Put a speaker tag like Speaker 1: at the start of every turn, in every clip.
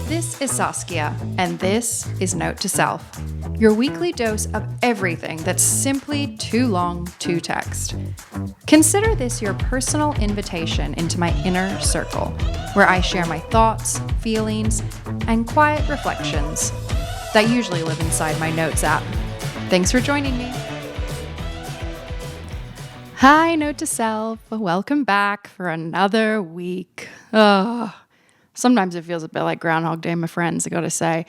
Speaker 1: This is Saskia, and this is Note to Self, your weekly dose of everything that's simply too long to text. Consider this your personal invitation into my inner circle, where I share my thoughts, feelings, and quiet reflections that usually live inside my Notes app. Thanks for joining me. Hi, Note to Self. Welcome back for another week. Sometimes it feels a bit like Groundhog Day, my friends, I gotta say.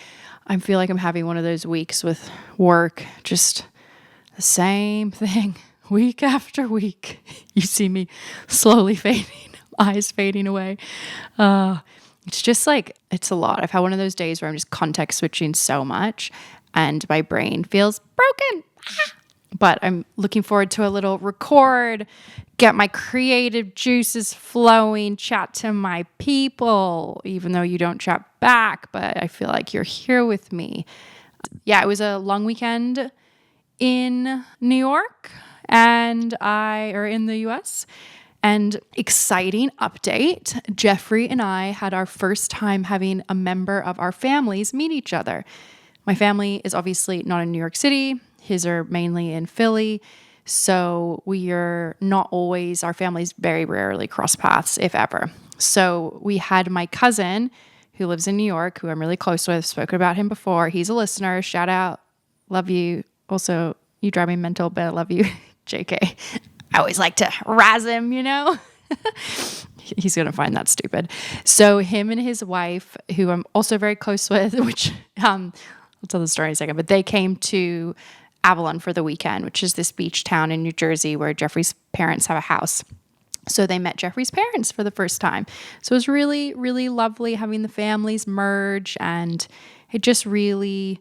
Speaker 1: I feel like I'm having one of those weeks with work, just the same thing, week after week. You see me slowly fading, eyes fading away. It's just like, it's a lot. I've had one of those days where I'm just context switching so much and my brain feels broken. But I'm looking forward to a little record, get my creative juices flowing, chat to my people, even though you don't chat back, but I feel like you're here with me. Yeah, it was a long weekend in New York or in the US. And exciting update, Jeffrey and I had our first time having a member of our families meet each other. My family is obviously not in New York City. His are mainly in Philly. So our families very rarely cross paths, if ever. So we had my cousin who lives in New York, who I'm really close with, spoken about him before. He's a listener. Shout out. Love you. Also, you drive me mental, but I love you. JK. I always like to razz him, you know? He's going to find that stupid. So him and his wife, who I'm also very close with, which I'll tell the story in a second, but they came to Avalon for the weekend, which is this beach town in New Jersey where Jeffrey's parents have a house. So they met Jeffrey's parents for the first time. So it was really, really lovely having the families merge, and it just really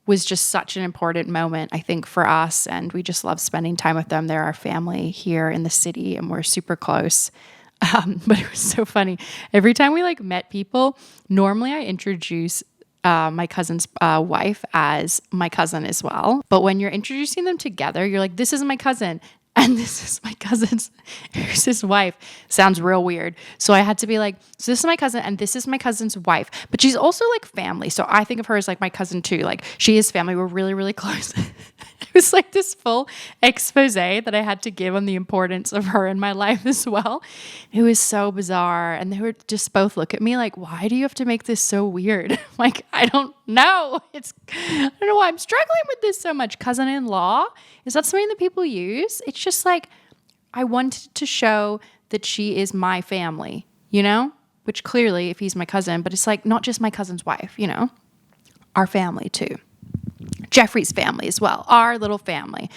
Speaker 1: was just such an important moment, I think, for us, and we just love spending time with them. They're our family here in the city, and we're super close. But it was so funny. Every time we met people, normally I introduce my cousin's wife as my cousin as well. But when you're introducing them together, you're like, this is my cousin and this is my cousin's, here's his wife. Sounds real weird. So I had to be like, so this is my cousin and this is my cousin's wife. But she's also like family. So I think of her as like my cousin too. Like she is family. We're really, really close. It was like this full expose that I had to give on the importance of her in my life as well. It was so bizarre. And they were just both look at me like, why do you have to make this so weird? Like, I don't know. I don't know why I'm struggling with this so much. Cousin-in-law, is that something that people use? It's just like, I wanted to show that she is my family, you know? Which clearly, if he's my cousin, but it's like not just my cousin's wife, you know? Our family too. Jeffrey's family as well, our little family.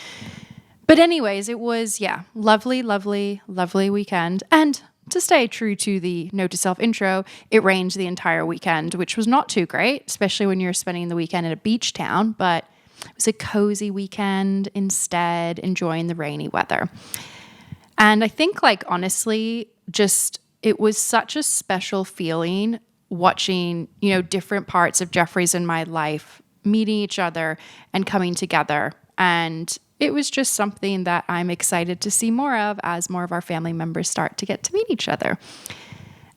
Speaker 1: But anyways, it was, lovely, lovely, lovely weekend. And to stay true to the Note to Self intro, it rained the entire weekend, which was not too great, especially when you're spending the weekend in a beach town. But it was a cozy weekend instead, enjoying the rainy weather. And I think, honestly, it was such a special feeling watching, different parts of Jeffrey's in my life meeting each other and coming together. And it was just something that I'm excited to see more of as more of our family members start to get to meet each other.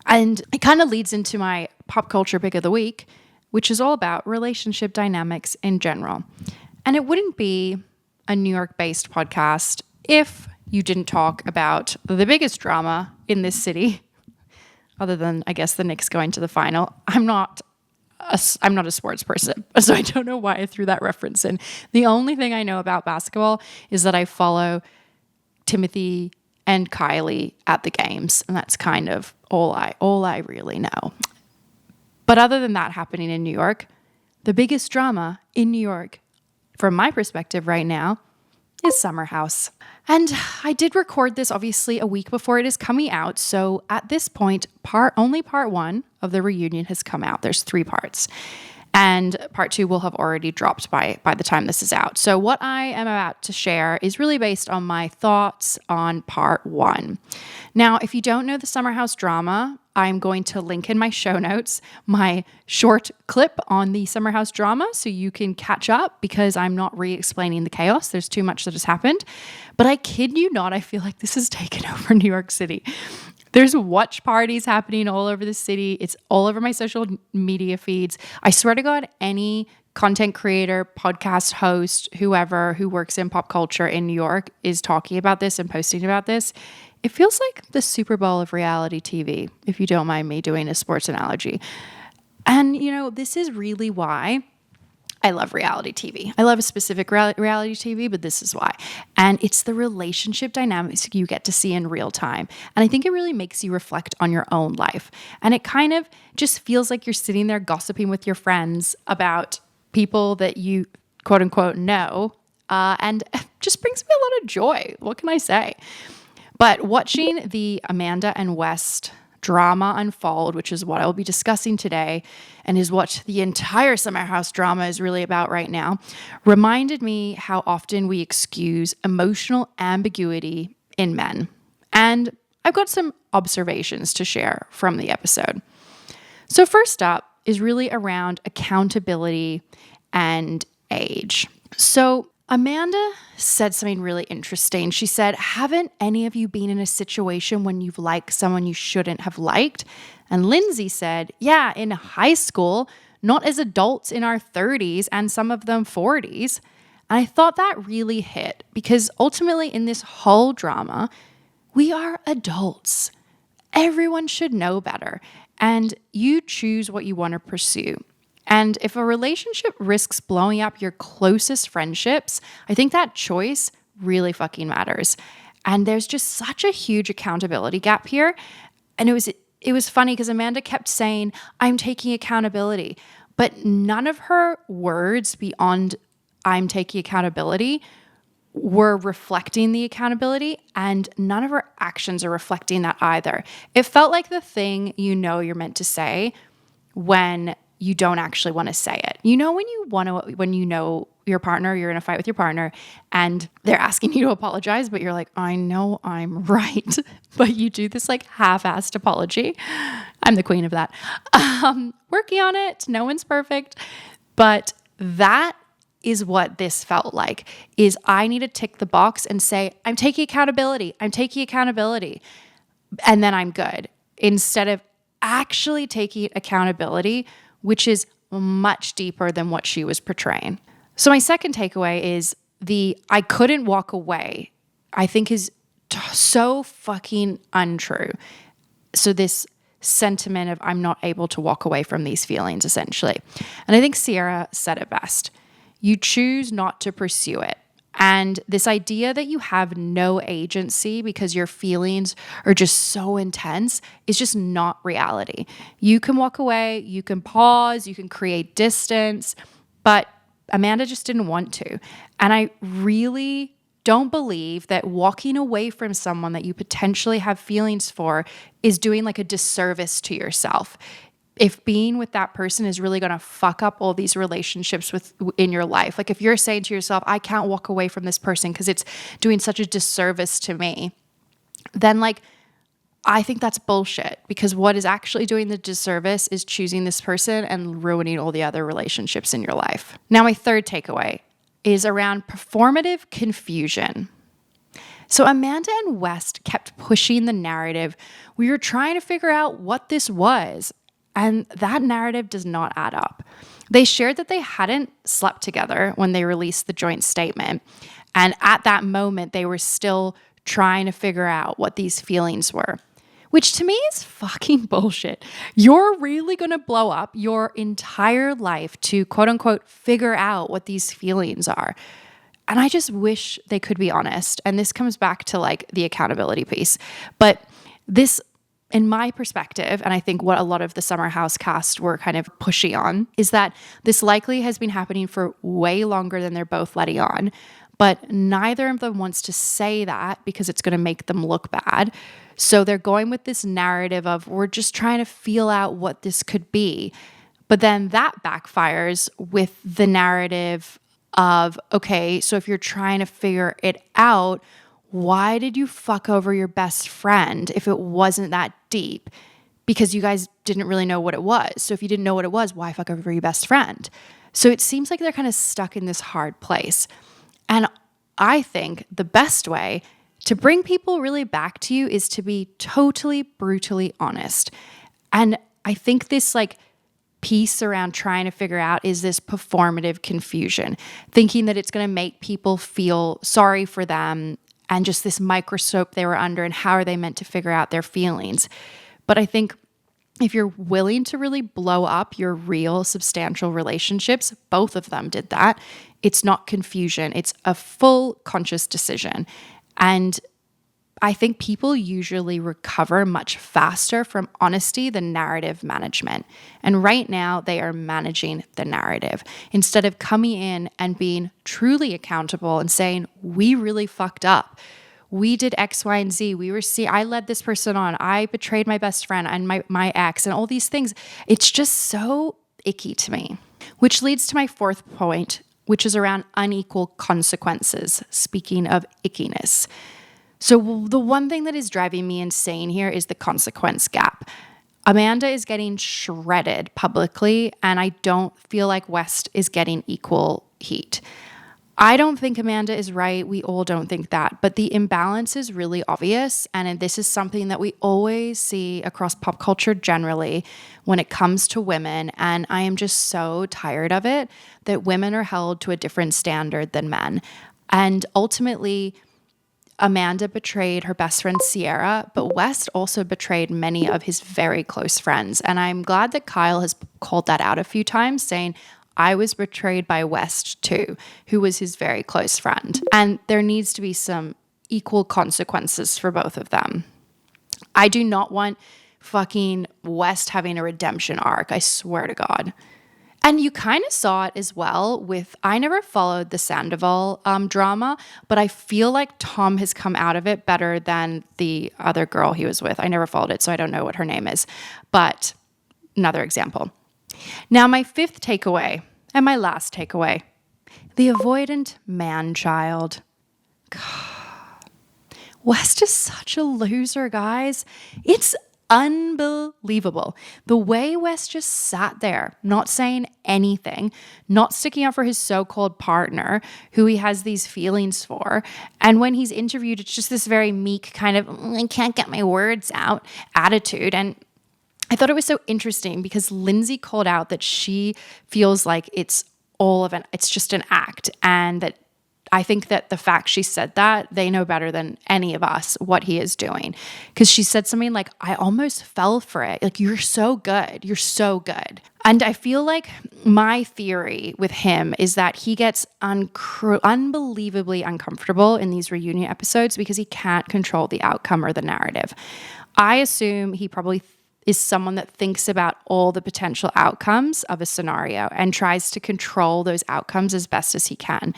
Speaker 1: And it kind of leads into my pop culture pick of the week, which is all about relationship dynamics in general. And it wouldn't be a New York-based podcast if you didn't talk about the biggest drama in this city, other than, I guess, the Knicks going to the final. I'm not a sports person, so I don't know why I threw that reference in. The only thing I know about basketball is that I follow Timothy and Kylie at the games, and that's kind of all I really know. But other than that happening in New York, the biggest drama in New York, from my perspective right now, is Summer House. And I did record this obviously a week before it is coming out. So at this point, only part one of the reunion has come out. There's 3 parts. And part 2 will have already dropped by the time this is out. So what I am about to share is really based on my thoughts on part 1. Now, if you don't know the Summer House drama, I'm going to link in my show notes my short clip on the Summer House drama so you can catch up, because I'm not re-explaining the chaos. There's too much that has happened. But I kid you not, I feel like this has taken over New York City. There's watch parties happening all over the city. It's all over my social media feeds. I swear to God, any content creator, podcast host, whoever who works in pop culture in New York is talking about this and posting about this. It feels like the Super Bowl of reality TV, if you don't mind me doing a sports analogy. And, this is really why I love reality TV. I love a specific reality TV, but this is why. And it's the relationship dynamics you get to see in real time. And I think it really makes you reflect on your own life. And it kind of just feels like you're sitting there gossiping with your friends about people that you quote unquote know. And it just brings me a lot of joy. What can I say? But watching the Amanda and West drama unfold, which is what I will be discussing today, and is what the entire Summer House drama is really about right now, reminded me how often we excuse emotional ambiguity in men. And I've got some observations to share from the episode. So first up is really around accountability and age. So Amanda said something really interesting. She said, haven't any of you been in a situation when you've liked someone you shouldn't have liked? And Lindsay said, yeah, in high school, not as adults in our 30s and some of them 40s. And I thought that really hit because ultimately in this whole drama, we are adults. Everyone should know better. And you choose what you want to pursue. And if a relationship risks blowing up your closest friendships, I think that choice really fucking matters. And there's just such a huge accountability gap here. And it was funny because Amanda kept saying, I'm taking accountability. But none of her words beyond I'm taking accountability were reflecting the accountability, and none of her actions are reflecting that either. It felt like the thing you're meant to say when you don't actually want to say it. When you know your partner, you're in a fight with your partner and they're asking you to apologize, but you're like, I know I'm right. But you do this like half-assed apology. I'm the queen of that. Working on it. No one's perfect. But that is what this felt like, is I need to tick the box and say, I'm taking accountability. And then I'm good. Instead of actually taking accountability, which is much deeper than what she was portraying. So my second takeaway is the I couldn't walk away, I think is so fucking untrue. So this sentiment of I'm not able to walk away from these feelings, essentially. And I think Sierra said it best. You choose not to pursue it. And this idea that you have no agency because your feelings are just so intense is just not reality. You can walk away, you can pause, you can create distance, but Amanda just didn't want to. And I really don't believe that walking away from someone that you potentially have feelings for is doing like a disservice to yourself. If being with that person is really going to fuck up all these relationships in your life, like if you're saying to yourself, I can't walk away from this person because it's doing such a disservice to me, then like, I think that's bullshit, because what is actually doing the disservice is choosing this person and ruining all the other relationships in your life. Now, my third takeaway is around performative confusion. So Amanda and West kept pushing the narrative. We were trying to figure out what this was. And that narrative does not add up. They shared that they hadn't slept together when they released the joint statement. And at that moment, they were still trying to figure out what these feelings were, which to me is fucking bullshit. You're really going to blow up your entire life to quote unquote figure out what these feelings are. And I just wish they could be honest. And this comes back to like the accountability piece. But this, in my perspective, and I think what a lot of the Summer House cast were kind of pushing on, is that this likely has been happening for way longer than they're both letting on, but neither of them wants to say that because it's going to make them look bad. So they're going with this narrative of we're just trying to feel out what this could be. But then that backfires with the narrative of, okay, so if you're trying to figure it out, why did you fuck over your best friend if it wasn't that deep? Because you guys didn't really know what it was. So if you didn't know what it was, why fuck over your best friend? So it seems like they're kind of stuck in this hard place. And I think the best way To bring people really back to you is to be totally brutally honest. And I think this like piece around trying to figure out is this performative confusion, thinking that it's going to make people feel sorry for them and just this microscope they were under and how are they meant to figure out their feelings. But I think if you're willing to really blow up your real substantial relationships, both of them did that. It's not confusion. It's a full conscious decision. And I think people usually recover much faster from honesty than narrative management. And right now they are managing the narrative instead of coming in and being truly accountable and saying, we really fucked up. We did X, Y, and Z. I led this person on. I betrayed my best friend and my ex and all these things. It's just so icky to me, which leads to my fourth point, which is around unequal consequences. Speaking of ickiness. So the one thing that is driving me insane here is the consequence gap. Amanda is getting shredded publicly, and I don't feel like West is getting equal heat. I don't think Amanda is right. We all don't think that. But the imbalance is really obvious. And this is something that we always see across pop culture generally when it comes to women. And I am just so tired of it that women are held to a different standard than men. And ultimately, Amanda betrayed her best friend Sierra, but West also betrayed many of his very close friends. And I'm glad that Kyle has called that out a few times, saying, I was betrayed by West too, who was his very close friend. And there needs to be some equal consequences for both of them. I do not want fucking West having a redemption arc, I swear to God. And you kind of saw it as well with, I never followed the Sandoval drama, but I feel like Tom has come out of it better than the other girl he was with. I never followed it, so I don't know what her name is. But another example. Now, my fifth takeaway and my last takeaway, the avoidant man-child. West is such a loser, guys. It's unbelievable. The way West just sat there, not saying anything, not sticking up for his so-called partner, who he has these feelings for. And when he's interviewed, it's just this very meek kind of, I can't get my words out attitude. And I thought it was so interesting because Lindsay called out that she feels like it's just an act, and that I think that the fact she said that, they know better than any of us what he is doing. Because she said something like, I almost fell for it. Like, you're so good. You're so good. And I feel like my theory with him is that he gets unbelievably uncomfortable in these reunion episodes because he can't control the outcome or the narrative. I assume he probably is someone that thinks about all the potential outcomes of a scenario and tries to control those outcomes as best as he can.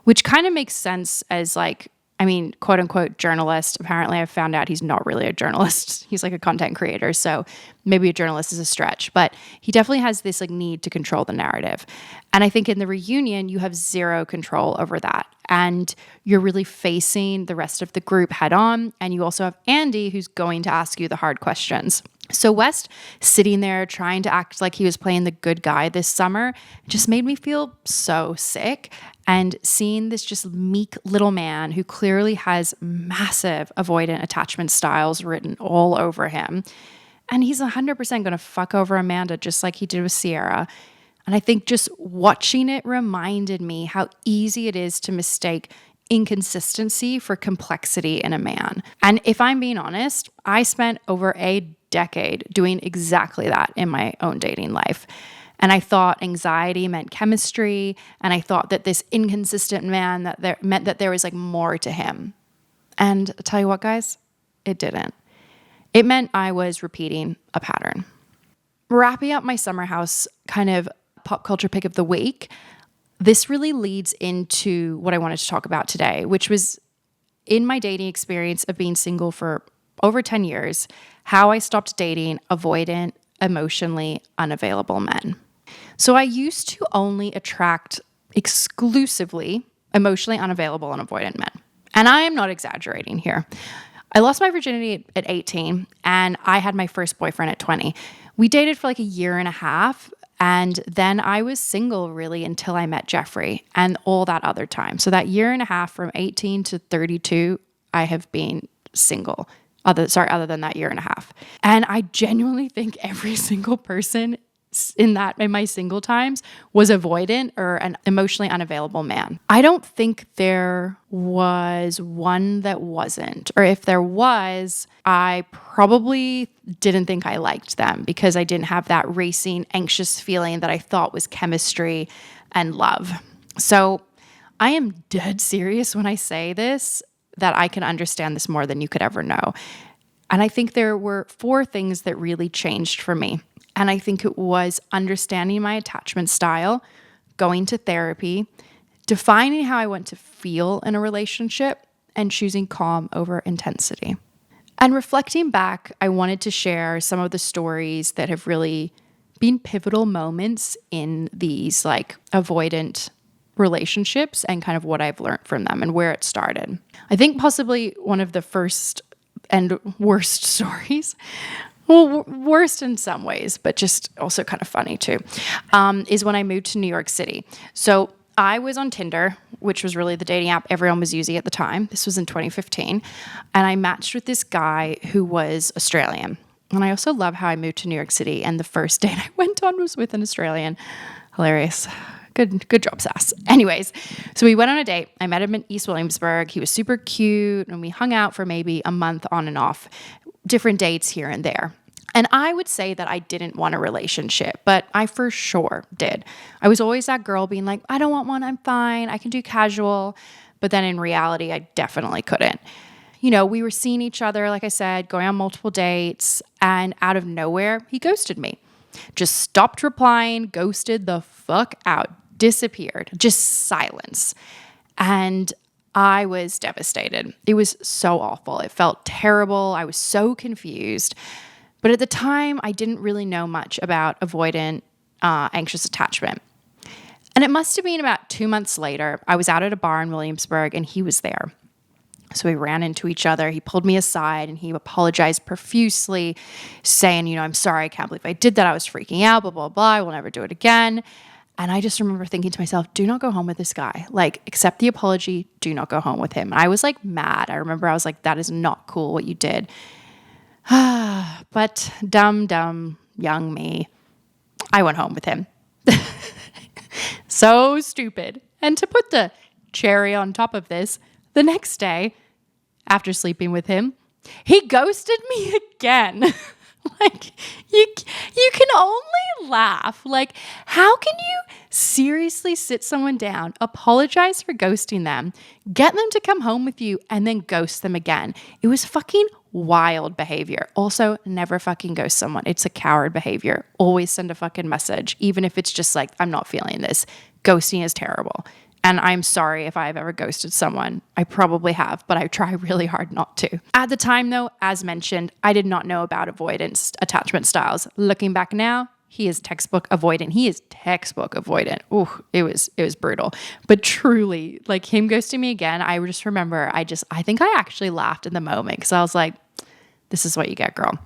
Speaker 1: Which kind of makes sense as quote unquote journalist. Apparently I found out he's not really a journalist. He's like a content creator. So maybe a journalist is a stretch, but he definitely has this need to control the narrative. And I think in the reunion, you have zero control over that. And you're really facing the rest of the group head on. And you also have Andy, who's going to ask you the hard questions. So West sitting there trying to act like he was playing the good guy this summer just made me feel so sick. And seeing this just meek little man who clearly has massive avoidant attachment styles written all over him. And he's 100% going to fuck over Amanda just like he did with Sierra. And I think just watching it reminded me how easy it is to mistake inconsistency for complexity in a man. And if I'm being honest, I spent over a decade doing exactly that in my own dating life. And I thought anxiety meant chemistry, and I thought that this inconsistent man meant that there was like more to him. And I'll tell you what, guys, it didn't. It meant I was repeating a pattern. Wrapping up my summer house kind of pop culture pick of the week, this really leads into what I wanted to talk about today, which was in my dating experience of being single for over 10 years, how I stopped dating avoidant, emotionally unavailable men. So I used to only attract exclusively emotionally unavailable and avoidant men. And I am not exaggerating here. I lost my virginity at 18 and I had my first boyfriend at 20. We dated for like a year and a half, and then I was single really until I met Jeffrey and all that other time. So that year and a half from 18 to 32, I have been single, other than that year and a half. And I genuinely think every single person in my single times was avoidant or an emotionally unavailable man. I don't think there was one that wasn't, or if there was, I probably didn't think I liked them because I didn't have that racing, anxious feeling that I thought was chemistry and love. So I am dead serious when I say this, that I can understand this more than you could ever know. And I think there were 4 things that really changed for me. And I think it was understanding my attachment style, going to therapy, defining how I want to feel in a relationship, and choosing calm over intensity. And reflecting back, I wanted to share some of the stories that have really been pivotal moments in these like avoidant relationships and kind of what I've learned from them and where it started. I think possibly one of the first and worst stories, well, worst in some ways, but just also kind of funny too, is when I moved to New York City. So I was on Tinder, which was really the dating app everyone was using at the time. This was in 2015. And I matched with this guy who was Australian. And I also love how I moved to New York City and the first date I went on was with an Australian. Hilarious. Good job, Sass. Anyways, so we went on a date. I met him in East Williamsburg. He was super cute, and we hung out for maybe a month on and off, different dates here and there. And I would say that I didn't want a relationship, but I for sure did. I was always that girl being like, I don't want one, I'm fine, I can do casual. But then in reality, I definitely couldn't. You know, we were seeing each other, like I said, going on multiple dates, and out of nowhere, he ghosted me. Just stopped replying, ghosted the fuck out, disappeared, just silence. And I was devastated. It was so awful. It felt terrible. I was so confused. But at the time, I didn't really know much about avoidant anxious attachment. And it must have been about 2 months later, I was out at a bar in Williamsburg and he was there. So we ran into each other. He pulled me aside and he apologized profusely, saying, I'm sorry, I can't believe I did that. I was freaking out, blah, blah, blah. I will never do it again. And I just remember thinking to myself, do not go home with this guy. Like, accept the apology. Do not go home with him. And I was like mad. I remember I was like, that is not cool what you did. But dumb, young me, I went home with him. So stupid. And to put the cherry on top of this, the next day, after sleeping with him, he ghosted me again. Like, you can only laugh. Like, how can you seriously sit someone down, apologize for ghosting them, get them to come home with you, and then ghost them again? It was fucking wild behavior. Also, never fucking ghost someone. It's a coward behavior. Always send a fucking message, even if it's just like, I'm not feeling this. Ghosting is terrible. And I'm sorry if I've ever ghosted someone. I probably have, but I try really hard not to. At the time though, as mentioned, I did not know about avoidance attachment styles. Looking back now, he is textbook avoidant. He is textbook avoidant. Ooh, it was brutal. But truly, like him ghosting me again, I just remember, I think I actually laughed in the moment because I was like, this is what you get, girl.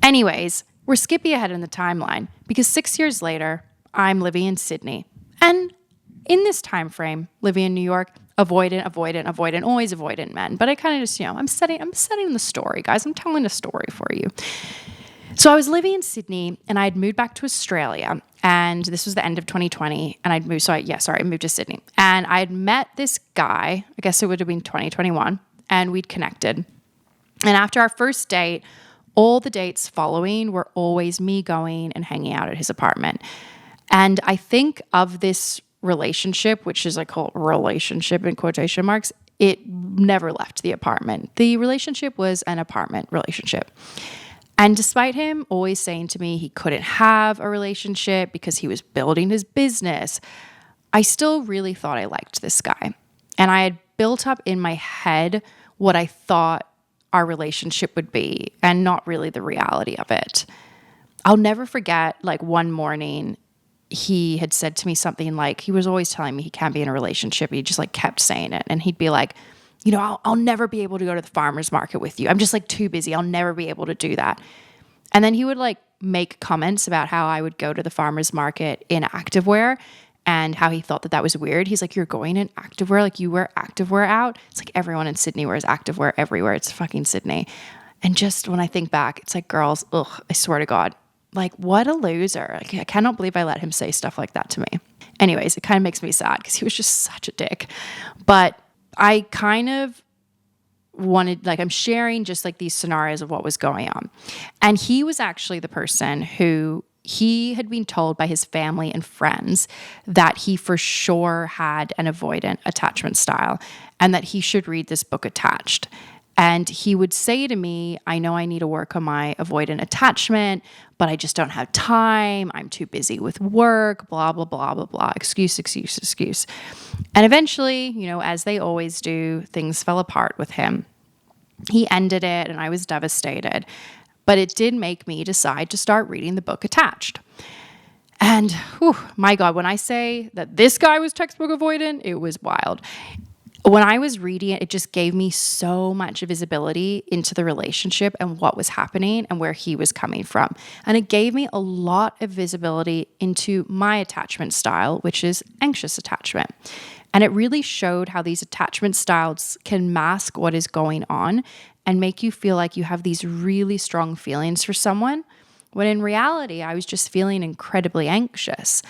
Speaker 1: Anyways, we're skipping ahead in the timeline because 6 years later, I'm living in Sydney. And in this time frame, living in New York, avoidant, always avoidant men. But I kind of just, I'm setting the story, guys. I'm telling a story for you. So I was living in Sydney and I'd moved back to Australia, and this was the end of 2020, and I moved to Sydney. And I had met this guy, I guess it would have been 2021, and we'd connected. And after our first date, all the dates following were always me going and hanging out at his apartment. And I think of this relationship, which is like called relationship in quotation marks, it never left the apartment. The relationship was an apartment relationship. And despite him always saying to me he couldn't have a relationship because he was building his business, I still really thought I liked this guy. And I had built up in my head what I thought our relationship would be and not really the reality of it. I'll never forget, like one morning, he had said to me something like, he was always telling me he can't be in a relationship. He just like kept saying it. And he'd be like, I'll never be able to go to the farmer's market with you. I'm just like too busy. I'll never be able to do that. And then he would like make comments about how I would go to the farmer's market in activewear and how he thought that that was weird. He's like, you're going in activewear, like you wear activewear out. It's like everyone in Sydney wears activewear everywhere. It's fucking Sydney. And just when I think back, it's like, girls, ugh, I swear to God, like what a loser. Like, I cannot believe I let him say stuff like that to me. Anyways, it kind of makes me sad because he was just such a dick. But I kind of wanted, like, I'm sharing just like these scenarios of what was going on. And he was actually the person who he had been told by his family and friends that he for sure had an avoidant attachment style and that he should read this book Attached. And he would say to me, I know I need to work on my avoidant attachment, but I just don't have time. I'm too busy with work, blah, blah, blah, blah, blah. Excuse. And eventually, you know, as they always do, things fell apart with him. He ended it and I was devastated. But it did make me decide to start reading the book Attached. And my God, when I say that this guy was textbook avoidant, it was wild. When I was reading it, it just gave me so much visibility into the relationship and what was happening and where he was coming from. And it gave me a lot of visibility into my attachment style, which is anxious attachment. And it really showed how these attachment styles can mask what is going on and make you feel like you have these really strong feelings for someone, when in reality, I was just feeling incredibly anxious.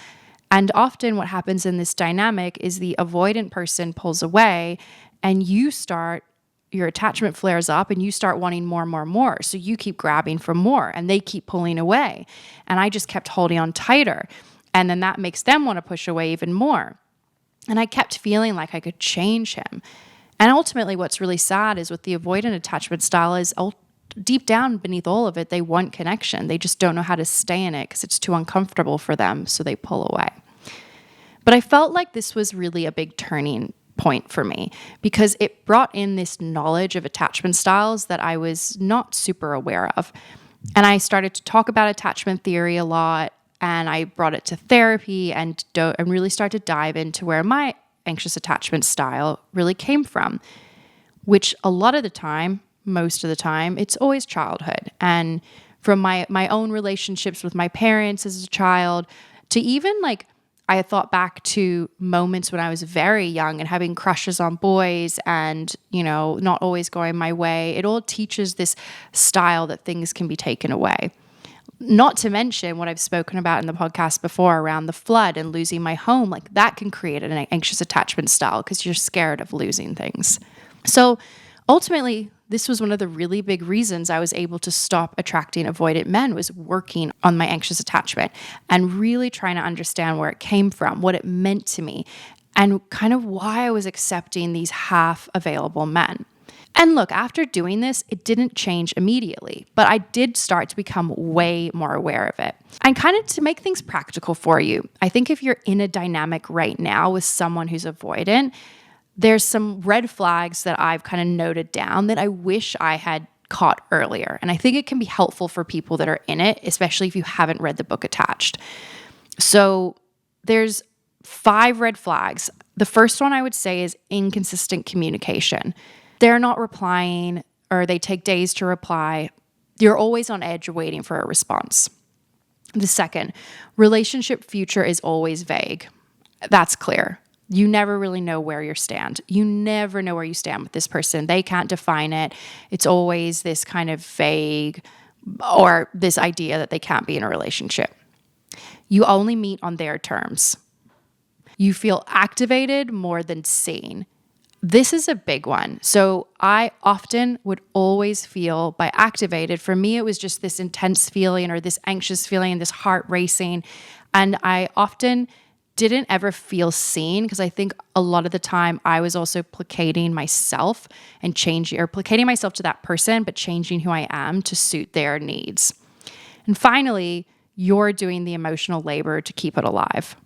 Speaker 1: And often what happens in this dynamic is the avoidant person pulls away and your attachment flares up and you start wanting more and more and more. So you keep grabbing for more and they keep pulling away. And I just kept holding on tighter. And then that makes them want to push away even more. And I kept feeling like I could change him. And ultimately what's really sad is with the avoidant attachment style is deep down beneath all of it, they want connection. They just don't know how to stay in it because it's too uncomfortable for them, so they pull away. But I felt like this was really a big turning point for me because it brought in this knowledge of attachment styles that I was not super aware of. And I started to talk about attachment theory a lot, and I brought it to therapy and really started to dive into where my anxious attachment style really came from, which a lot of the time, most of the time, it's always childhood. And from my own relationships with my parents as a child to even like I thought back to moments when I was very young and having crushes on boys and, you know, not always going my way. It all teaches this style that things can be taken away. Not to mention what I've spoken about in the podcast before around the flood and losing my home. Like that can create an anxious attachment style because you're scared of losing things. So ultimately, this was one of the really big reasons I was able to stop attracting avoidant men, was working on my anxious attachment and really trying to understand where it came from, what it meant to me, and kind of why I was accepting these half available men. And look, after doing this, it didn't change immediately, but I did start to become way more aware of it. And kind of to make things practical for you, I think if you're in a dynamic right now with someone who's avoidant, there's some red flags that I've kind of noted down that I wish I had caught earlier. And I think it can be helpful for people that are in it, especially if you haven't read the book Attached. So there's 5 red flags. The first one I would say is inconsistent communication. They're not replying or they take days to reply. You're always on edge waiting for a response. The second, relationship future is always vague. That's clear. You never really know where you stand. You never know where you stand with this person. They can't define it. It's always this kind of vague or this idea that they can't be in a relationship. You only meet on their terms. You feel activated more than seen. This is a big one. So I often would always feel by activated. For me, it was just this intense feeling or this anxious feeling, this heart racing. And I often didn't ever feel seen because I think a lot of the time I was also placating myself and placating myself to that person, but changing who I am to suit their needs. And finally, you're doing the emotional labor to keep it alive.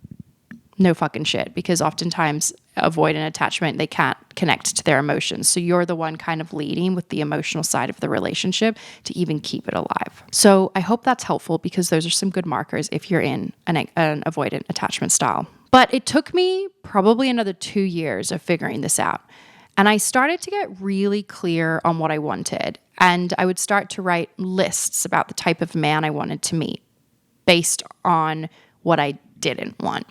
Speaker 1: No fucking shit, because oftentimes avoidant attachment, they can't connect to their emotions. So you're the one kind of leading with the emotional side of the relationship to even keep it alive. So I hope that's helpful because those are some good markers if you're in an avoidant attachment style. But it took me probably another 2 years of figuring this out. And I started to get really clear on what I wanted. And I would start to write lists about the type of man I wanted to meet based on what I didn't want.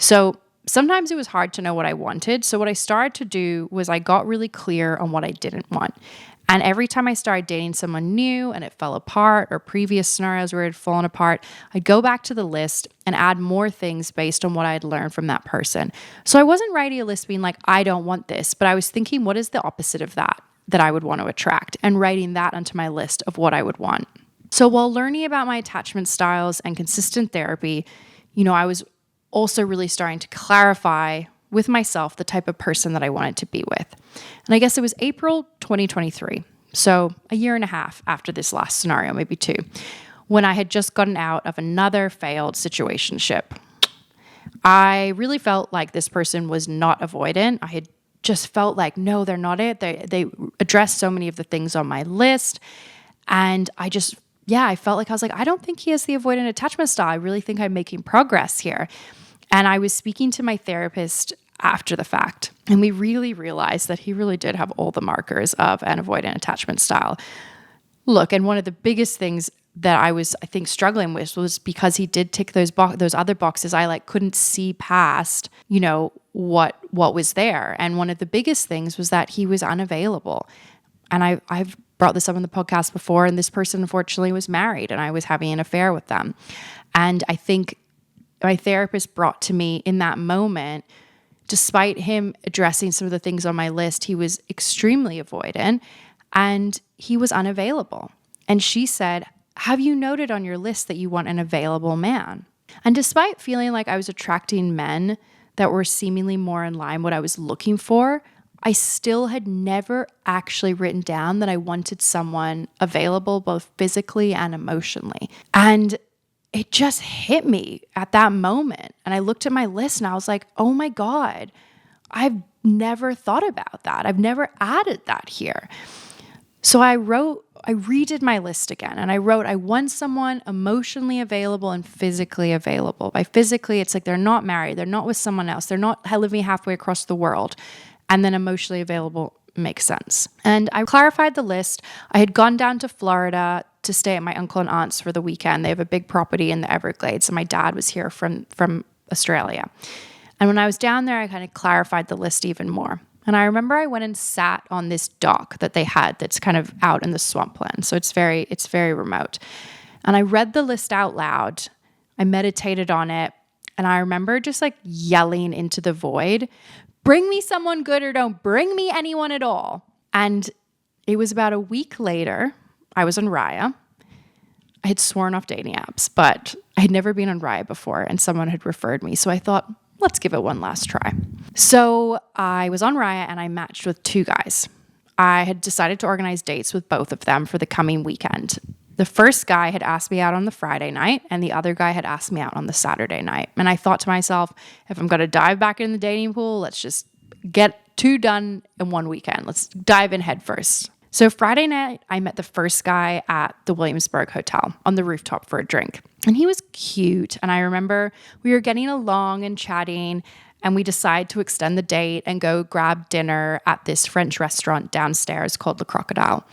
Speaker 1: So sometimes it was hard to know what I wanted. So what I started to do was I got really clear on what I didn't want. And every time I started dating someone new and it fell apart, or previous scenarios where it had fallen apart, I'd go back to the list and add more things based on what I had learned from that person. So I wasn't writing a list being like, I don't want this, but I was thinking, what is the opposite of that I would want to attract, and writing that onto my list of what I would want. So while learning about my attachment styles and consistent therapy, I was also really starting to clarify with myself the type of person that I wanted to be with. And I guess it was April 2023, so a year and a half after this last scenario, maybe 2, when I had just gotten out of another failed situationship. I really felt like this person was not avoidant. I had just felt like, no, they're not it. They addressed so many of the things on my list. And I felt like I was like, I don't think he has the avoidant attachment style. I really think I'm making progress here. And I was speaking to my therapist after the fact, and we really realized that he really did have all the markers of an avoidant attachment style. Look, and one of the biggest things that I was, I think, struggling with was because he did tick those other boxes. I couldn't see past, what was there. And one of the biggest things was that he was unavailable. And I've brought this up on the podcast before, and this person unfortunately was married, and I was having an affair with them. And I think my therapist brought to me in that moment, despite him addressing some of the things on my list, he was extremely avoidant and he was unavailable. And she said, have you noted on your list that you want an available man? And despite feeling like I was attracting men that were seemingly more in line with what I was looking for, I still had never actually written down that I wanted someone available both physically and emotionally. And it just hit me at that moment. And I looked at my list and I was like, oh my God, I've never thought about that. I've never added that here. So I redid my list again, and I wrote, I want someone emotionally available and physically available. By physically, it's like they're not married, they're not with someone else, they're not living halfway across the world. And then emotionally available makes sense. And I clarified the list. I had gone down to Florida to stay at my uncle and aunt's for the weekend. They have a big property in the Everglades, and my dad was here from Australia. And when I was down there, I kind of clarified the list even more. And I remember I went and sat on this dock that they had that's kind of out in the swampland. So it's very remote. And I read the list out loud. I meditated on it. And I remember just yelling into the void, bring me someone good or don't bring me anyone at all. And it was about a week later, I was on Raya. I had sworn off dating apps, but I had never been on Raya before, and someone had referred me. So I thought, let's give it one last try. So I was on Raya and I matched with 2 guys. I had decided to organize dates with both of them for the coming weekend. The first guy had asked me out on the Friday night, and the other guy had asked me out on the Saturday night. And I thought to myself, if I'm going to dive back in the dating pool, let's just get 2 done in one weekend. Let's dive in head first. So Friday night, I met the first guy at the Williamsburg Hotel on the rooftop for a drink. And he was cute. And I remember we were getting along and chatting, and we decided to extend the date and go grab dinner at this French restaurant downstairs called Le Crocodile.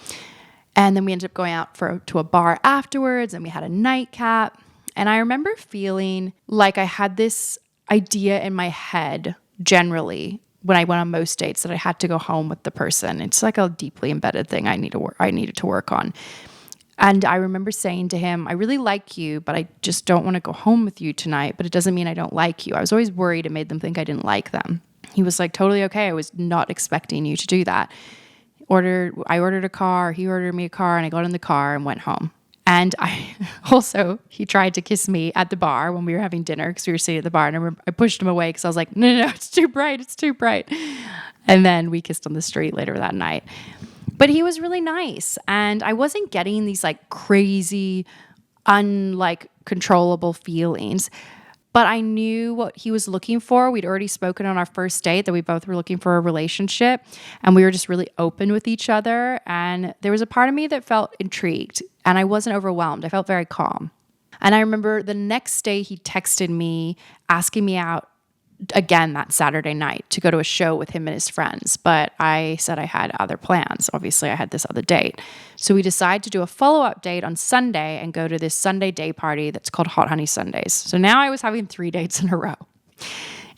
Speaker 1: And then we ended up going out to a bar afterwards, and we had a nightcap. And I remember feeling like I had this idea in my head generally when I went on most dates that I had to go home with the person. It's like a deeply embedded thing I needed to work on. And I remember saying to him, I really like you, but I just don't want to go home with you tonight, but it doesn't mean I don't like you. I was always worried it made them think I didn't like them. He was like, totally okay. I was not expecting you to do that. I ordered a car, he ordered me a car, and I got in the car and went home. And he tried to kiss me at the bar when we were having dinner because we were sitting at the bar, and I remember I pushed him away because I was like, no, it's too bright. And then we kissed on the street later that night. But he was really nice, and I wasn't getting these crazy, controllable feelings. But I knew what he was looking for. We'd already spoken on our first date that we both were looking for a relationship, and we were just really open with each other. And there was a part of me that felt intrigued, and I wasn't overwhelmed. I felt very calm. And I remember the next day he texted me asking me out again that Saturday night to go to a show with him and his friends. But I said I had other plans. Obviously, I had this other date. So we decided to do a follow-up date on Sunday and go to this Sunday day party that's called Hot Honey Sundays. So now I was having 3 dates in a row.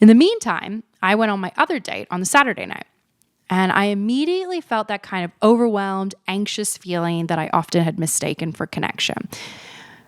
Speaker 1: In the meantime, I went on my other date on the Saturday night. And I immediately felt that kind of overwhelmed, anxious feeling that I often had mistaken for connection.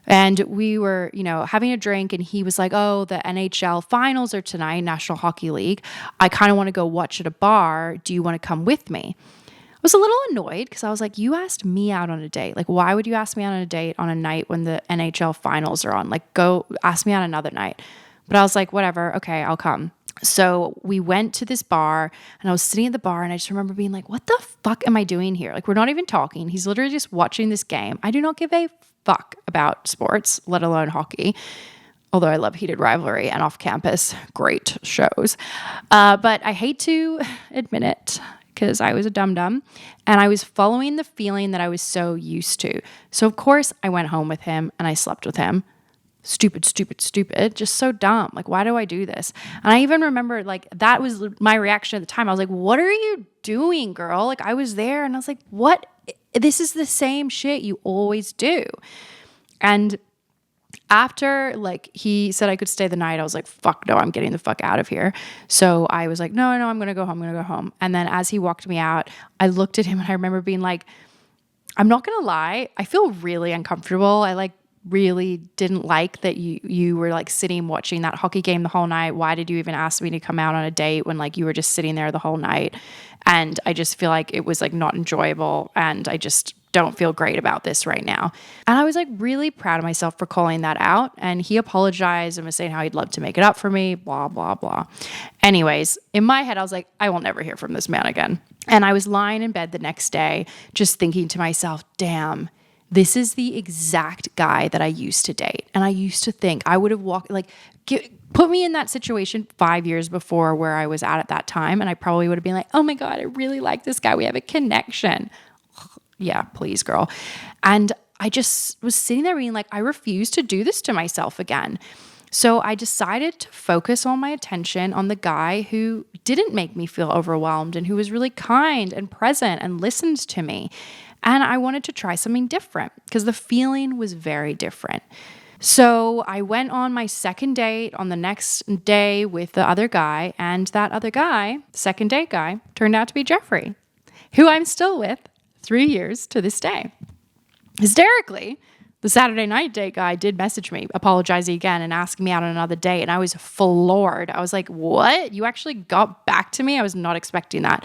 Speaker 1: And we were, having a drink, and he was like, oh, the NHL finals are tonight, National Hockey League. I kind of want to go watch at a bar. Do you want to come with me? I was a little annoyed because I was like, you asked me out on a date. Like, why would you ask me out on a date on a night when the NHL finals are on? Like, go ask me out another night. But I was like, whatever. Okay, I'll come. So we went to this bar, and I was sitting at the bar, and I just remember being like, what the fuck am I doing here? Like, we're not even talking. He's literally just watching this game. I do not give a fuck about sports, let alone hockey. Although I love Heated Rivalry and Off Campus, great shows. But I hate to admit it because I was a dum-dum, and I was following the feeling that I was so used to. So of course I went home with him and I slept with him. Stupid, just so dumb. Like, why do I do this? And I even remember, like, that was my reaction at the time. I was like, what are you doing, girl? Like, I was there and I was like, what? This is the same shit you always do. And after, like, he said I could stay the night, I was like, fuck no, I'm getting the fuck out of here. So I was like, no, I'm going to go home. And then as he walked me out, I looked at him and I remember being like, I'm not going to lie, I feel really uncomfortable. I really didn't like that you were like sitting watching that hockey game the whole night. Why did you even ask me to come out on a date when like you were just sitting there the whole night? And I just feel like it was like not enjoyable, and I just don't feel great about this right now. And I was like really proud of myself for calling that out. And he apologized and was saying how he'd love to make it up for me, blah, blah, blah. Anyways, in my head, I was like, I will never hear from this man again. And I was lying in bed the next day just thinking to myself, damn, this is the exact guy that I used to date. And I used to think I would have put me in that situation 5 years before where I was at that time. And I probably would have been like, oh my God, I really like this guy. We have a connection. Yeah, please, girl. And I just was sitting there being like, I refuse to do this to myself again. So I decided to focus all my attention on the guy who didn't make me feel overwhelmed and who was really kind and present and listened to me. And I wanted to try something different because the feeling was very different. So I went on my second date on the next day with the other guy, and that other guy, second date guy, turned out to be Jeffrey, who I'm still with 3 years to this day. Hysterically, the Saturday night date guy did message me, apologizing again and asking me out on another date. And I was floored. I was like, what? You actually got back to me? I was not expecting that.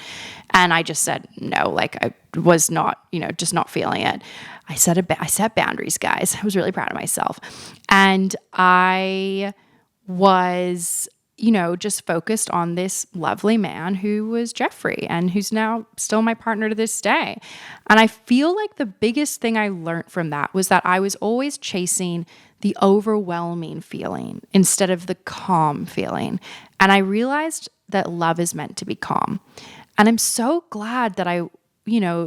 Speaker 1: And I just said, no, like I was not, just not feeling it. I set boundaries, guys. I was really proud of myself. And I was, just focused on this lovely man who was Jeffrey and who's now still my partner to this day. And I feel like the biggest thing I learned from that was that I was always chasing the overwhelming feeling instead of the calm feeling. And I realized that love is meant to be calm. And I'm so glad that I,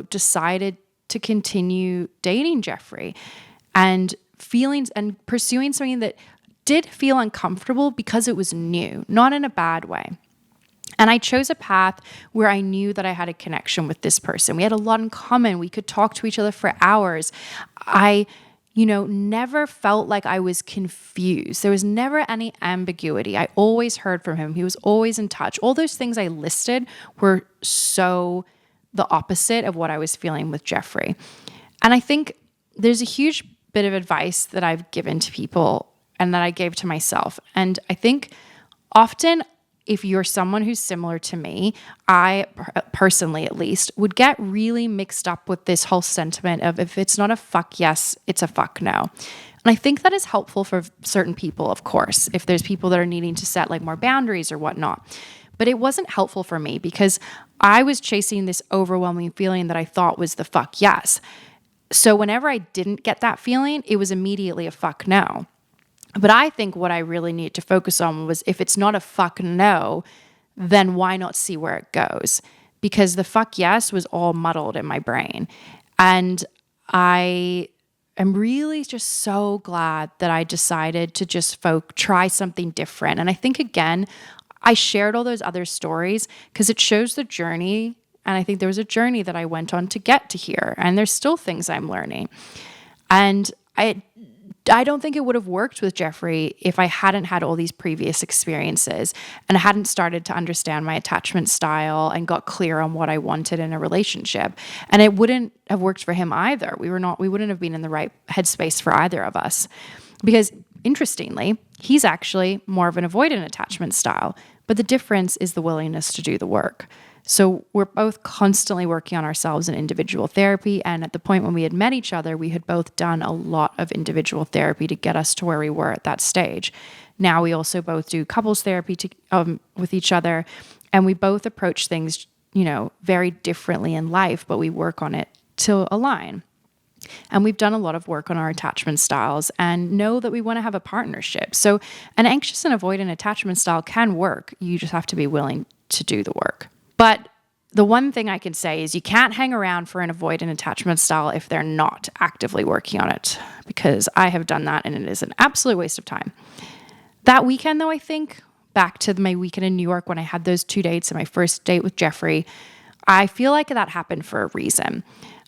Speaker 1: decided to continue dating Jeffrey and pursuing something that did feel uncomfortable because it was new, not in a bad way. And I chose a path where I knew that I had a connection with this person. We had a lot in common. We could talk to each other for hours. I, never felt like I was confused. There was never any ambiguity. I always heard from him. He was always in touch. All those things I listed were so the opposite of what I was feeling with Jeffrey. And I think there's a huge bit of advice that I've given to people and that I gave to myself. And I think often if you're someone who's similar to me, I personally at least would get really mixed up with this whole sentiment of if it's not a fuck yes, it's a fuck no. And I think that is helpful for certain people, of course, if there's people that are needing to set like more boundaries or whatnot. But it wasn't helpful for me because I was chasing this overwhelming feeling that I thought was the fuck yes. So whenever I didn't get that feeling, it was immediately a fuck no. But I think what I really needed to focus on was if it's not a fuck no, then why not see where it goes? Because the fuck yes was all muddled in my brain. And I am really just so glad that I decided to just try something different. And I think, again, I shared all those other stories because it shows the journey. And I think there was a journey that I went on to get to here. And there's still things I'm learning. And I don't think it would have worked with Jeffrey if I hadn't had all these previous experiences and hadn't started to understand my attachment style and got clear on what I wanted in a relationship. And it wouldn't have worked for him either. We wouldn't have been in the right headspace for either of us. Because interestingly, he's actually more of an avoidant attachment style, but the difference is the willingness to do the work. So we're both constantly working on ourselves in individual therapy. And at the point when we had met each other, we had both done a lot of individual therapy to get us to where we were at that stage. Now we also both do couples therapy with each other. And we both approach things, very differently in life, but we work on it to align. And we've done a lot of work on our attachment styles and know that we want to have a partnership. So an anxious and avoidant attachment style can work. You just have to be willing to do the work. But the one thing I can say is you can't hang around for an avoidant attachment style if they're not actively working on it, because I have done that and it is an absolute waste of time. That weekend, though, I think, back to my weekend in New York when I had those 2 dates and my first date with Jeffrey, I feel like that happened for a reason.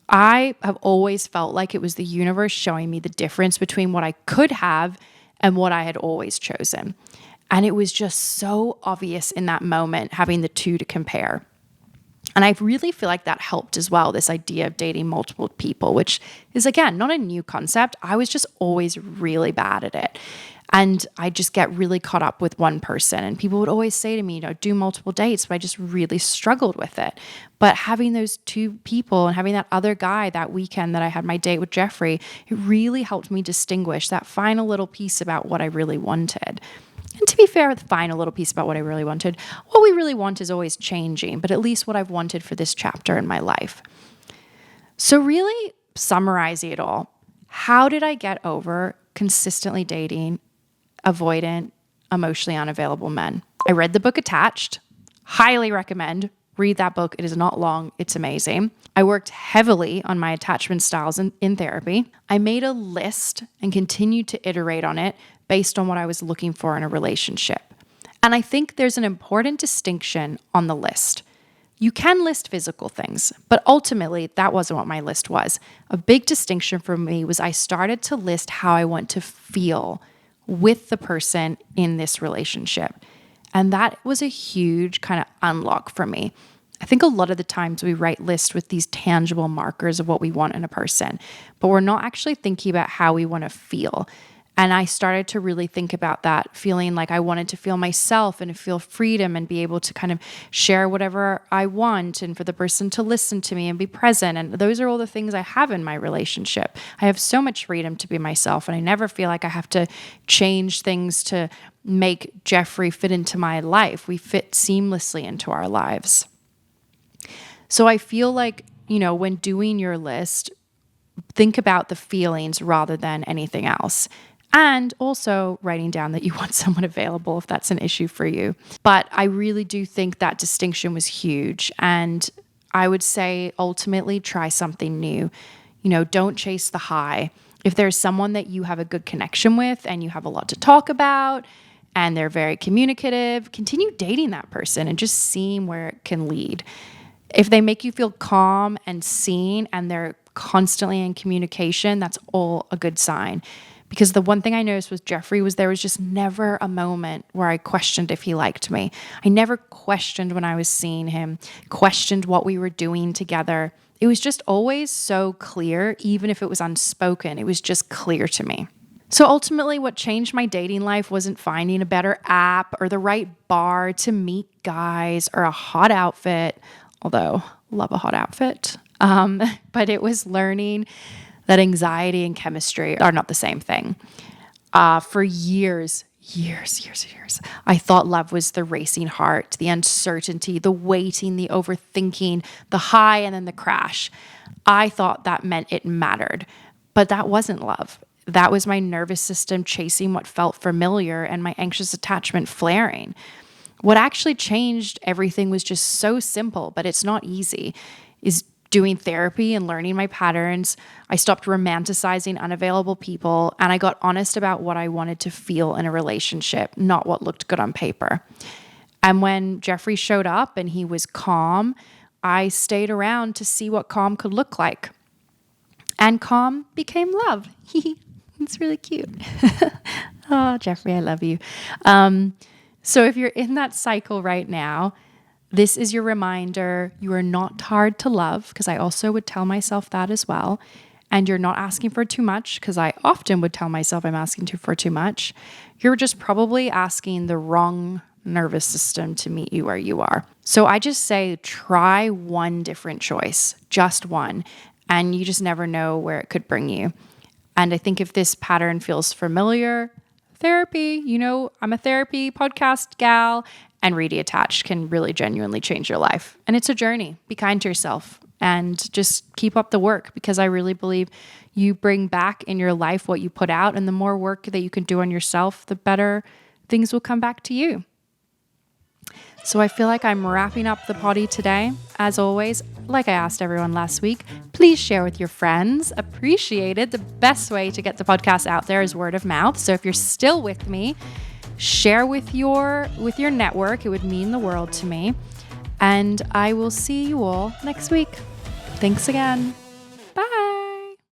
Speaker 1: I have always felt like it was the universe showing me the difference between what I could have and what I had always chosen. And it was just so obvious in that moment, having the two to compare. And I really feel like that helped as well, this idea of dating multiple people, which is, again, not a new concept. I was just always really bad at it. And I just get really caught up with one person. And people would always say to me, do multiple dates, but I just really struggled with it. But having those two people and having that other guy that weekend that I had my date with Jeffrey, it really helped me distinguish that final little piece about what I really wanted. And to be fair, the final little piece about what I really wanted, what we really want is always changing, but at least what I've wanted for this chapter in my life. So really summarizing it all, how did I get over consistently dating avoidant, emotionally unavailable men? I read the book Attached. Highly recommend. Read that book. It is not long. It's amazing. I worked heavily on my attachment styles in therapy. I made a list and continued to iterate on it based on what I was looking for in a relationship. And I think there's an important distinction on the list. You can list physical things, but ultimately that wasn't what my list was. A big distinction for me was I started to list how I want to feel with the person in this relationship. And that was a huge kind of unlock for me. I think a lot of the times we write lists with these tangible markers of what we want in a person, but we're not actually thinking about how we want to feel. And I started to really think about that, feeling like I wanted to feel myself and feel freedom and be able to kind of share whatever I want and for the person to listen to me and be present. And those are all the things I have in my relationship. I have so much freedom to be myself, and I never feel like I have to change things to make Jeffrey fit into my life. We fit seamlessly into our lives. So I feel like, when doing your list, think about the feelings rather than anything else. And also writing down that you want someone available if that's an issue for you. But I really do think that distinction was huge. And I would say ultimately try something new. Don't chase the high. If there's someone that you have a good connection with and you have a lot to talk about and they're very communicative, continue dating that person and just seeing where it can lead. If they make you feel calm and seen and they're constantly in communication, that's all a good sign. Because the one thing I noticed with Jeffrey was there was just never a moment where I questioned if he liked me. I never questioned when I was seeing him, questioned what we were doing together. It was just always so clear, even if it was unspoken. It was just clear to me. So ultimately, what changed my dating life wasn't finding a better app or the right bar to meet guys or a hot outfit, although love a hot outfit. But it was learning that anxiety and chemistry are not the same thing. For years, I thought love was the racing heart, the uncertainty, the waiting, the overthinking, the high and then the crash. I thought that meant it mattered, but that wasn't love. That was my nervous system chasing what felt familiar and my anxious attachment flaring. What actually changed everything was just so simple, but it's not easy, is doing therapy and learning my patterns. I stopped romanticizing unavailable people, and I got honest about what I wanted to feel in a relationship, not what looked good on paper. And when Jeffrey showed up and he was calm, I stayed around to see what calm could look like. And calm became love. It's really cute. Oh, Jeffrey, I love you. So if you're in that cycle right now, this is your reminder. You are not hard to love, because I also would tell myself that as well. And you're not asking for too much, because I often would tell myself I'm asking for too much. You're just probably asking the wrong nervous system to meet you where you are. So I just say try one different choice, just one, and you just never know where it could bring you. And I think if this pattern feels familiar, therapy, I'm a therapy podcast gal, and Redetached can really genuinely change your life. And it's a journey. Be kind to yourself and just keep up the work, because I really believe you bring back in your life what you put out, and the more work that you can do on yourself, the better things will come back to you. So I feel like I'm wrapping up the potty today. As always, like I asked everyone last week, please share with your friends. Appreciated. The best way to get the podcast out there is word of mouth. So if you're still with me, share with your network. It would mean the world to me. And I will see you all next week. Thanks again.